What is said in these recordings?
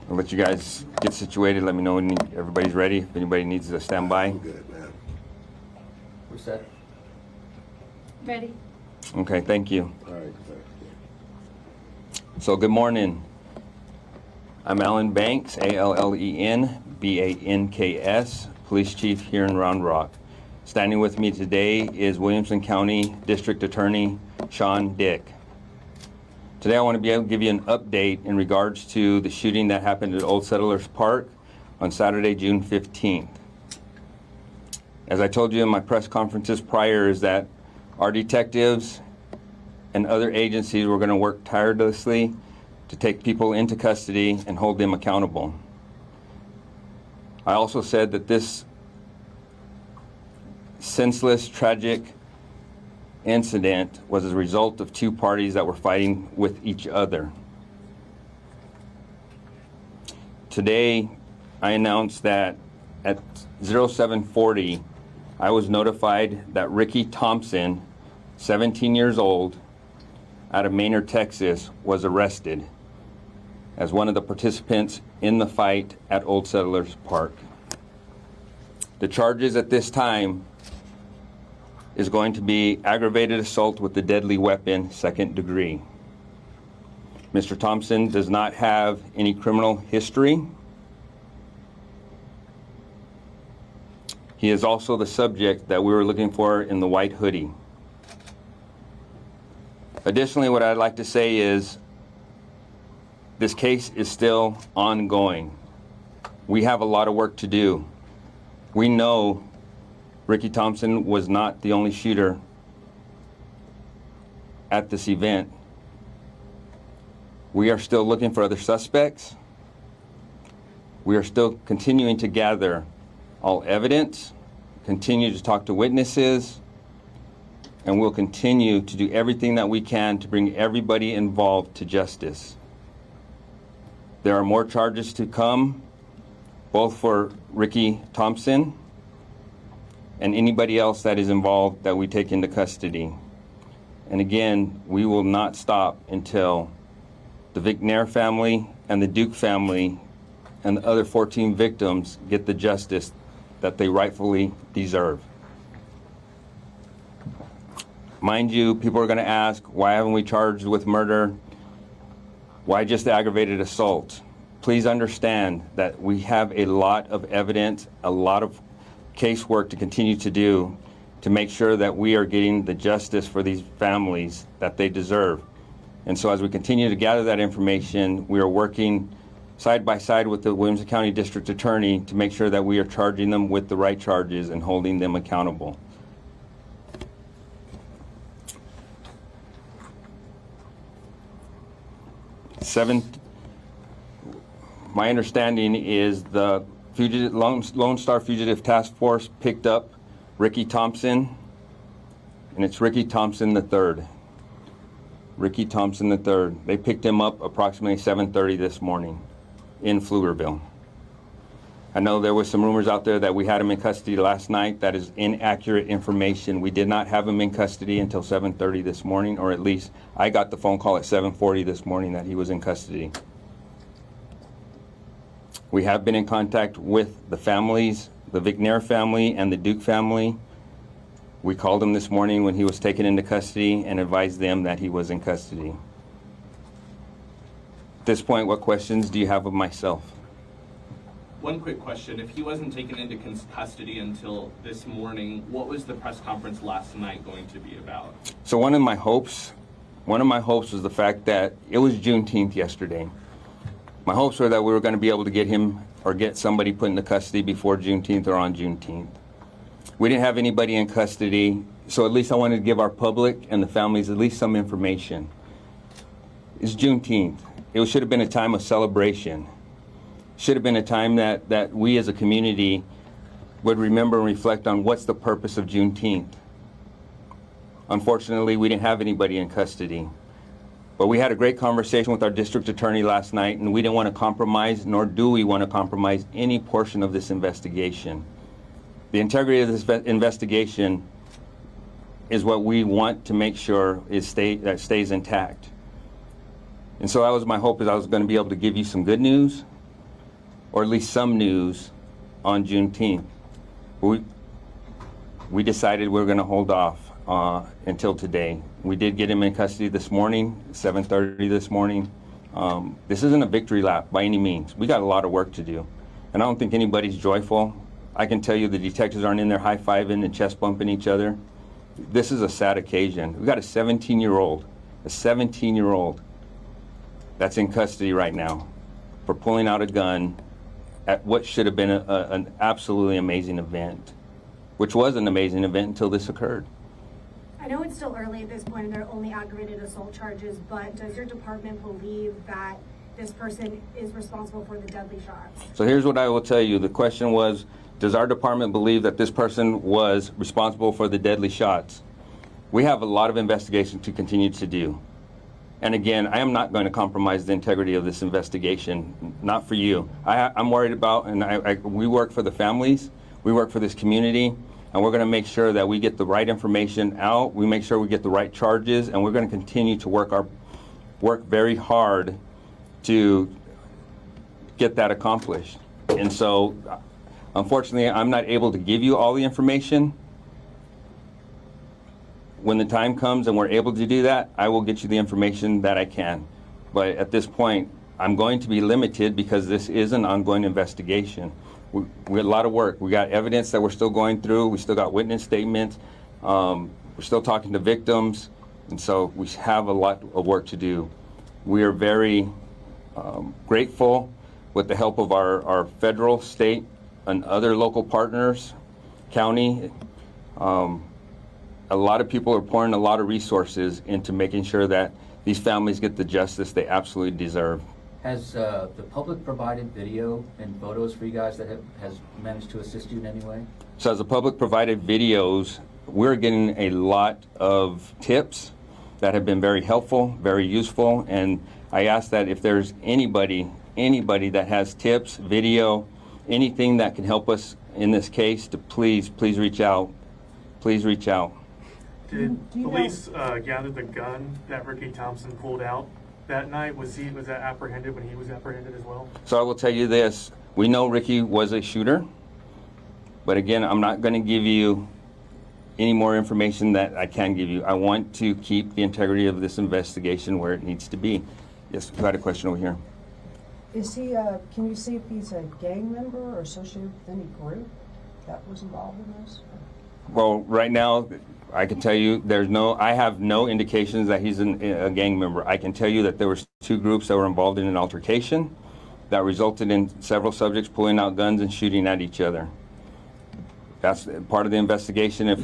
I'll let you guys get situated. Let me know when everybody's ready. If anybody needs to stand by. I'm good, man. We're set. Ready. Okay, thank you. All right. So good morning. I'm Alan Banks, ALLEN BANKS, Police Chief here in Round Rock. Standing with me today is Williamson County District Attorney Sean Dick. Today I want to be able to give you an update in regards to the shooting that happened at Old Settlers Park on Saturday, June 15th. As I told you in my press conferences prior, is that our detectives and other agencies were going to work tirelessly to take people into custody and hold them accountable. I also said that this senseless, tragic incident was a result of two parties that were fighting with each other. Today, I announced that at 0740, I was notified that Ricky Thompson, 17 years old, out of Maynard, Texas, was arrested as one of the participants in the fight at Old Settlers Park. The charges at this time is going to be aggravated assault with a deadly weapon, 2nd degree. Mr. Thompson does not have any criminal history. He is also the subject that we were looking for in the white hoodie. Additionally, what I'd like to say is this case is still ongoing. We have a lot of work to do. We know Ricky Thompson was not the only shooter at this event. We are still looking for other suspects. We are still continuing to gather all evidence, continue to talk to witnesses, and we'll continue to do everything that we can to bring everybody involved to justice. There are more charges to come, both for Ricky Thompson and anybody else that is involved that we take into custody. And again, we will not stop until the McNair family and the Duke family and the other 14 victims get the justice that they rightfully deserve. Mind you, people are going to ask, why haven't we charged with murder? Why just the aggravated assault? Please understand that we have a lot of evidence, a lot of casework to continue to do to make sure that we are getting the justice for these families that they deserve. And so as we continue to gather that information, we are working side by side with the Williamson County District Attorney to make sure that we are charging them with the right charges and holding them accountable. My understanding is the Lone Star Fugitive Task Force picked up Ricky Thompson, and it's Ricky Thompson III. Ricky Thompson III. They picked him up approximately 7:30 this morning in Pflugerville. I know there was some rumors out there that we had him in custody last night. That is inaccurate information. We did not have him in custody until 7:30 this morning, or at least I got the phone call at 7:40 this morning that he was in custody. We have been in contact with the families, the McNair family and the Duke family. We called him this morning when he was taken into custody and advised them that he was in custody. At this point, what questions do you have of myself? One quick question. If he wasn't taken into custody until this morning, what was the press conference last night going to be about? So one of my hopes was the fact that it was Juneteenth yesterday. My hopes were that we were going to be able to get him or get somebody put into custody before Juneteenth or on Juneteenth. We didn't have anybody in custody, so at least I wanted to give our public and the families at least some information. It's Juneteenth. It should have been a time of celebration. Should have been a time that we as a community would remember and reflect on what's the purpose of Juneteenth. Unfortunately, we didn't have anybody in custody. But we had a great conversation with our district attorney last night, and we didn't want to compromise, nor do we want to compromise any portion of this investigation. The integrity of this investigation is what we want to make sure that stays intact. And so that was my hope, is I was going to be able to give you some good news or at least some news on Juneteenth. We decided we were going to hold off until today. We did get him in custody this morning, 7:30 this morning. This isn't a victory lap by any means. We got a lot of work to do, and I don't think anybody's joyful. I can tell you the detectives aren't in there high-fiving and chest bumping each other. This is a sad occasion. We got a 17-year-old that's in custody right now for pulling out a gun at what should have been an absolutely amazing event, which was an amazing event until this occurred. I know it's still early at this point and they're only aggravated assault charges, but does your department believe that this person is responsible for the deadly shots? So here's what I will tell you. The question was, does our department believe that this person was responsible for the deadly shots? We have a lot of investigation to continue to do. And again, I am not going to compromise the integrity of this investigation, not for you. I'm worried about, and we work for the families, we work for this community, and we're going to make sure that we get the right information out, we make sure we get the right charges, and we're going to continue to work very hard to get that accomplished. And so, unfortunately, I'm not able to give you all the information. When the time comes and we're able to do that, I will get you the information that I can. But at this point, I'm going to be limited because this is an ongoing investigation. We got a lot of work. We got evidence that we're still going through. We still got witness statements. We're still talking to victims. And so we have a lot of work to do. We are very grateful with the help of our federal, state, and other local partners, county. A lot of people are pouring a lot of resources into making sure that these families get the justice they absolutely deserve. Has the public provided video and photos for you guys that has managed to assist you in any way? So as the public provided videos, we're getting a lot of tips that have been very helpful, very useful, and I ask that if there's anybody that has tips, video, anything that can help us in this case, to please reach out. Please reach out. Did police gather the gun that Ricky Thompson pulled out that night? Was that apprehended when he was apprehended as well? So I will tell you this. We know Ricky was a shooter, but again, I'm not going to give you any more information that I can give you. I want to keep the integrity of this investigation where it needs to be. Yes, we had a question over here. Is he, can you see if he's a gang member or associated with any group that was involved in this? Well, right now, I can tell you I have no indications that he's a gang member. I can tell you that there were two groups that were involved in an altercation that resulted in several subjects pulling out guns and shooting at each other. That's part of the investigation. If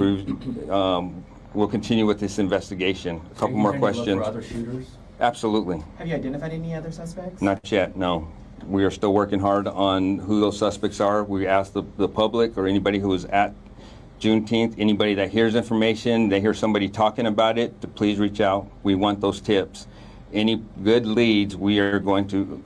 we'll continue with this investigation. A couple more questions. Look for other shooters? Absolutely. Have you identified any other suspects? Not yet, no. We are still working hard on who those suspects are. We ask the public or anybody who was at Juneteenth, anybody that hears information, they hear somebody talking about it, to please reach out. We want those tips. Any good leads we are going to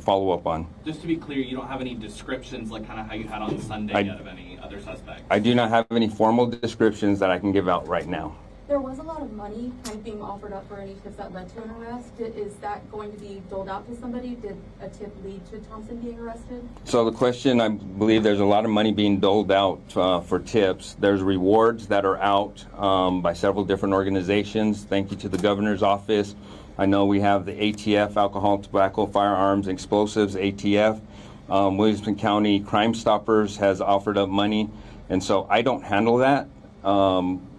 follow up on. Just to be clear, you don't have any descriptions like kind of how you had on Sunday yet of any other suspects? I do not have any formal descriptions that I can give out right now. There was a lot of money kind of being offered up for any tips that led to an arrest. Is that going to be doled out to somebody? Did a tip lead to Thompson being arrested? So the question, I believe there's a lot of money being doled out for tips. There's rewards that are out by several different organizations. Thank you to the governor's office. I know we have the ATF, Alcohol, Tobacco, Firearms, Explosives, ATF. Williamson County Crime Stoppers has offered up money. And so I don't handle that.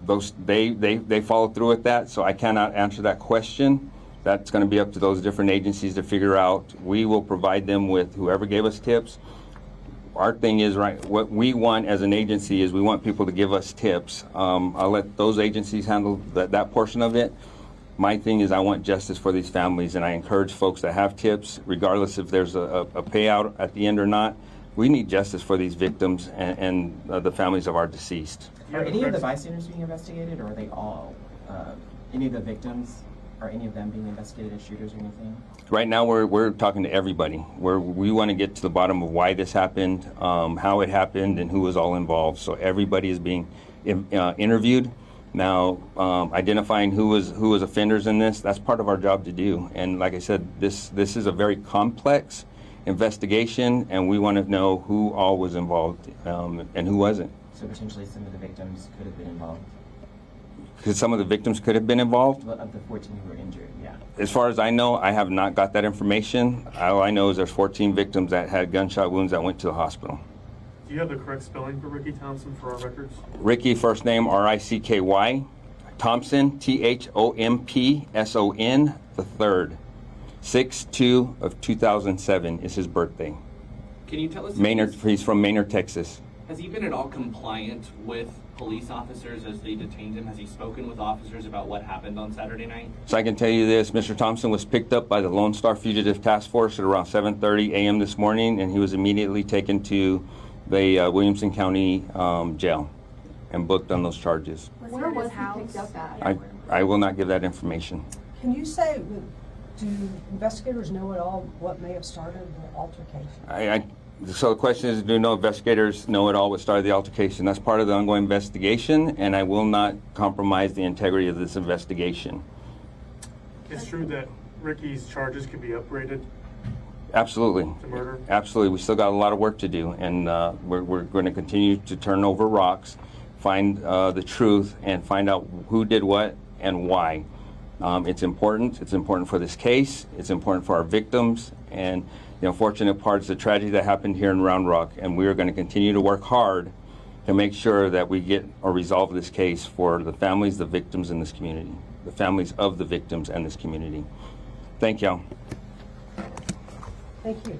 They follow through with that, so I cannot answer that question. That's going to be up to those different agencies to figure out. We will provide them with whoever gave us tips. Our thing is, right, what we want as an agency is we want people to give us tips. I'll let those agencies handle that portion of it. My thing is I want justice for these families, and I encourage folks that have tips, regardless if there's a payout at the end or not. We need justice for these victims and the families of our deceased. Are any of the bystanders being investigated, or are they all, any of the victims, are any of them being investigated as shooters or anything? Right now we're talking to everybody. We want to get to the bottom of why this happened, how it happened, and who was all involved. So everybody is being interviewed. Now, identifying who was offenders in this, that's part of our job to do. And like I said, this is a very complex investigation, and we want to know who all was involved and who wasn't. So potentially some of the victims could have been involved. Because some of the victims could have been involved. Well, of the 14 who were injured, yeah. As far as I know, I have not got that information. All I know is there's 14 victims that had gunshot wounds that went to the hospital. Do you have the correct spelling for Ricky Thompson for our records? Ricky, first name R-I-C-K-Y. Thompson, T-H-O-M-P-S-O-N, the third. 6/2/2007 is his birthday. Can you tell us? Maynard, he's from Maynard, Texas. Has he been at all compliant with police officers as they detained him? Has he spoken with officers about what happened on Saturday night? So I can tell you this, Mr. Thompson was picked up by the Lone Star Fugitive Task Force at around 7:30 a.m. this morning, and he was immediately taken to the Williamson County jail and booked on those charges. Was Where he at was his he house? picked up at? I will not give that information. Can you say, do investigators know at all what may have started the altercation? So the question is, do no investigators know at all what started the altercation? That's part of the ongoing investigation, and I will not compromise the integrity of this investigation. It's true that Ricky's charges could be upgraded Absolutely. to murder? Absolutely. We still got a lot of work to do, and we're going to continue to turn over rocks, find the truth, and find out who did what and why. It's important. It's important for this case. It's important for our victims. And the unfortunate part is the tragedy that happened here in Round Rock, and we are going to continue to work hard to make sure that we get or resolve this case for the families, the victims in this community, the families of the victims and this community. Thank y'all. Thank you.